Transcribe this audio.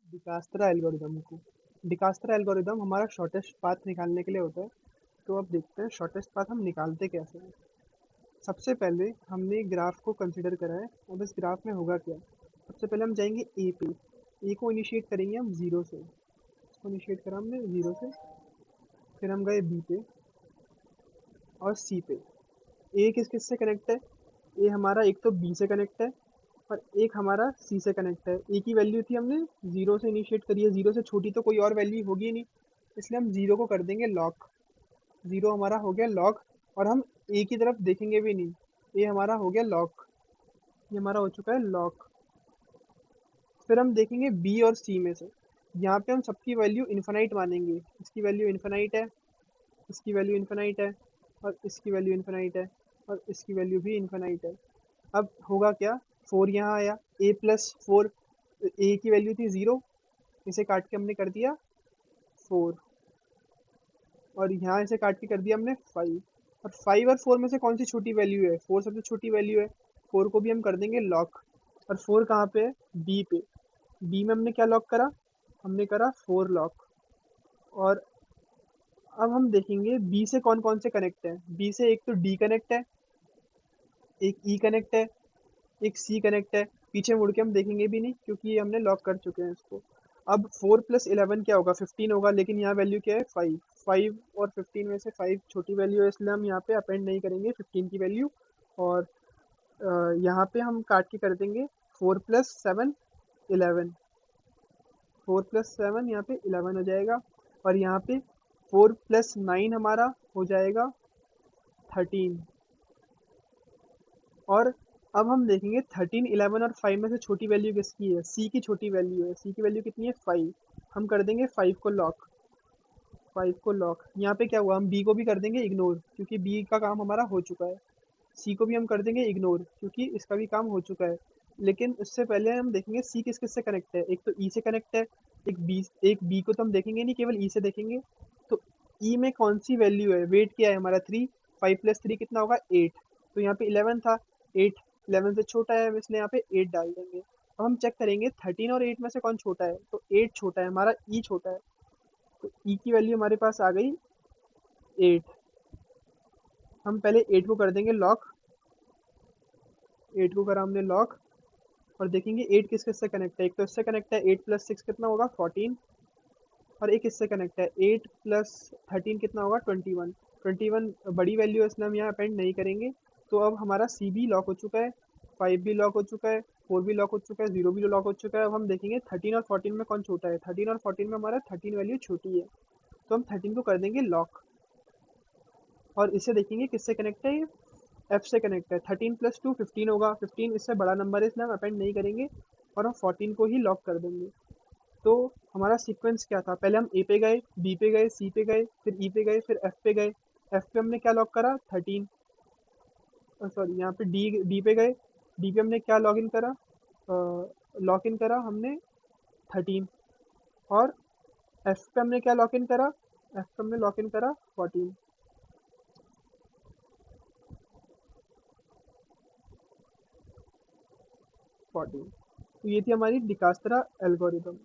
डिकास्त्रा algorithm को डिकास्त्रा algorithm हमारा shortest path निकालने के लिए होता है। तो अब देखते हैं शॉर्टेस्ट पाथ हम निकालते कैसे हैं। सबसे पहले हमने ग्राफ को कंसिडर करा है। अब इस ग्राफ में होगा क्या। सबसे पहले हम जाएंगे ए पे। ए को इनिशिएट करेंगे हम जीरो से। इसको इनिशिएट करा हमने जीरो से। फिर हम गए बी पे और सी पे। ए किस किस से कनेक्ट है। ए हमारा एक तो बी से कनेक्ट है और एक हमारा सी से कनेक्ट है। ए की वैल्यू थी हमने जीरो से इनिशिएट करी है। जीरो से छोटी तो कोई और वैल्यू होगी ही नहीं, इसलिए हम जीरो को कर देंगे लॉक। जीरो हमारा हो गया लॉक। और हम ए की तरफ देखेंगे भी नहीं। ए हमारा हो गया लॉक। ये हमारा हो चुका है लॉक। फिर हम देखेंगे बी और सी में से। यहाँ पे हम सबकी वैल्यू इन्फिनाइट मानेंगे। इसकी वैल्यू इन्फिनाइट है, इसकी वैल्यू इन्फिनाइट है, और इसकी वैल्यू इन्फिनाइट है, और इसकी वैल्यू भी इन्फिनाइट है। अब होगा क्या। फोर यहाँ आया, ए प्लस फोर। ए की वैल्यू थी जीरो, इसे काट के हमने कर दिया फोर। और यहाँ इसे काट के कर दिया हमने फाइव। और फाइव और फोर में से कौन सी छोटी वैल्यू है। फोर सबसे छोटी वैल्यू है। फोर को भी हम कर देंगे लॉक। और फोर कहाँ पे है, बी पे। बी में हमने क्या लॉक करा, हमने करा फोर लॉक। और अब हम देखेंगे बी से कौन कौन से कनेक्ट है। बी से एक तो डी कनेक्ट है, एक ई कनेक्ट है, एक सी कनेक्ट है। पीछे मुड़ के हम देखेंगे भी नहीं क्योंकि ये हमने लॉक कर चुके हैं इसको। अब फोर प्लस इलेवन क्या होगा, फिफ्टीन होगा। लेकिन यहाँ वैल्यू क्या है, फाइव। फाइव और फिफ्टीन में से फाइव छोटी वैल्यू है, इसलिए हम यहाँ पे अपेंड नहीं करेंगे फिफ्टीन की वैल्यू। और यहाँ पे हम काट के कर देंगे four plus seven, eleven. Four plus seven यहाँ पे इलेवन हो जाएगा। और यहाँ पे फोर प्लस नाइन हमारा हो जाएगा थर्टीन। और अब हम देखेंगे थर्टीन, इलेवन और फाइव में से छोटी वैल्यू किसकी है, सी की छोटी वैल्यू है। सी की वैल्यू कितनी है, फाइव। हम कर देंगे फाइव को लॉक। फाइव को लॉक। यहाँ पे क्या हुआ, हम बी को भी कर देंगे इग्नोर क्योंकि बी का काम हमारा हो चुका है। सी को भी हम कर देंगे इग्नोर क्योंकि इसका भी काम हो चुका है। लेकिन उससे पहले हम देखेंगे सी किस किस से कनेक्ट है। एक तो ई से कनेक्ट है, एक बी को तो हम देखेंगे नहीं, केवल ई से देखेंगे। तो ई में कौन सी वैल्यू है, वेट क्या है हमारा थ्री। फाइव प्लस थ्री कितना होगा, एट। तो यहाँ पे इलेवन था, एट इलेवन से छोटा है, हम इसलिए यहाँ पे एट डाल देंगे। अब हम चेक करेंगे थर्टीन और एट में से कौन छोटा है, तो एट छोटा है हमारा, ई छोटा है। तो ई की वैल्यू हमारे पास आ गई एट। हम पहले एट को कर देंगे लॉक। एट को करा हमने लॉक। और देखेंगे एट किस किस से कनेक्ट है। एक तो इससे कनेक्ट है, एट प्लस सिक्स कितना होगा, फोर्टीन। और एक इससे कनेक्ट है, एट प्लस थर्टीन कितना होगा, ट्वेंटी वन। ट्वेंटी वन बड़ी वैल्यू है इसलिए हम यहाँ अपेंड नहीं करेंगे। तो अब हमारा सी भी लॉक हो चुका है, फाइव भी लॉक हो चुका है, फोर भी लॉक हो चुका है, जीरो भी लॉक हो चुका है। अब हम देखेंगे थर्टीन और फोर्टीन में कौन छोटा है। थर्टीन और फोर्टीन में हमारा थर्टीन वैल्यू छोटी है, तो हम थर्टीन को कर देंगे लॉक। और इसे देखेंगे किससे कनेक्ट है, ये एफ से कनेक्ट है। थर्टीन प्लस टू फिफ्टीन होगा, फिफ्टीन इससे बड़ा नंबर है इसलिए हम अपेंड नहीं करेंगे। और हम फोर्टीन को ही लॉक कर देंगे। तो हमारा सीक्वेंस क्या था, पहले हम ए पे गए, बी पे गए, सी पे गए, फिर ई पे गए, फिर एफ पे गए। एफ पे हमने क्या लॉक करा, थर्टीन। सॉरी, यहाँ पे डी पे गए। डी पे हमने क्या लॉग इन करा, लॉक इन करा हमने थर्टीन। और एफ पे हमने क्या लॉक इन करा, एफ पे हमने लॉक इन करा फोर्टीन। फोर्टीन। तो ये थी हमारी डिकास्त्रा एल्गोरिदम।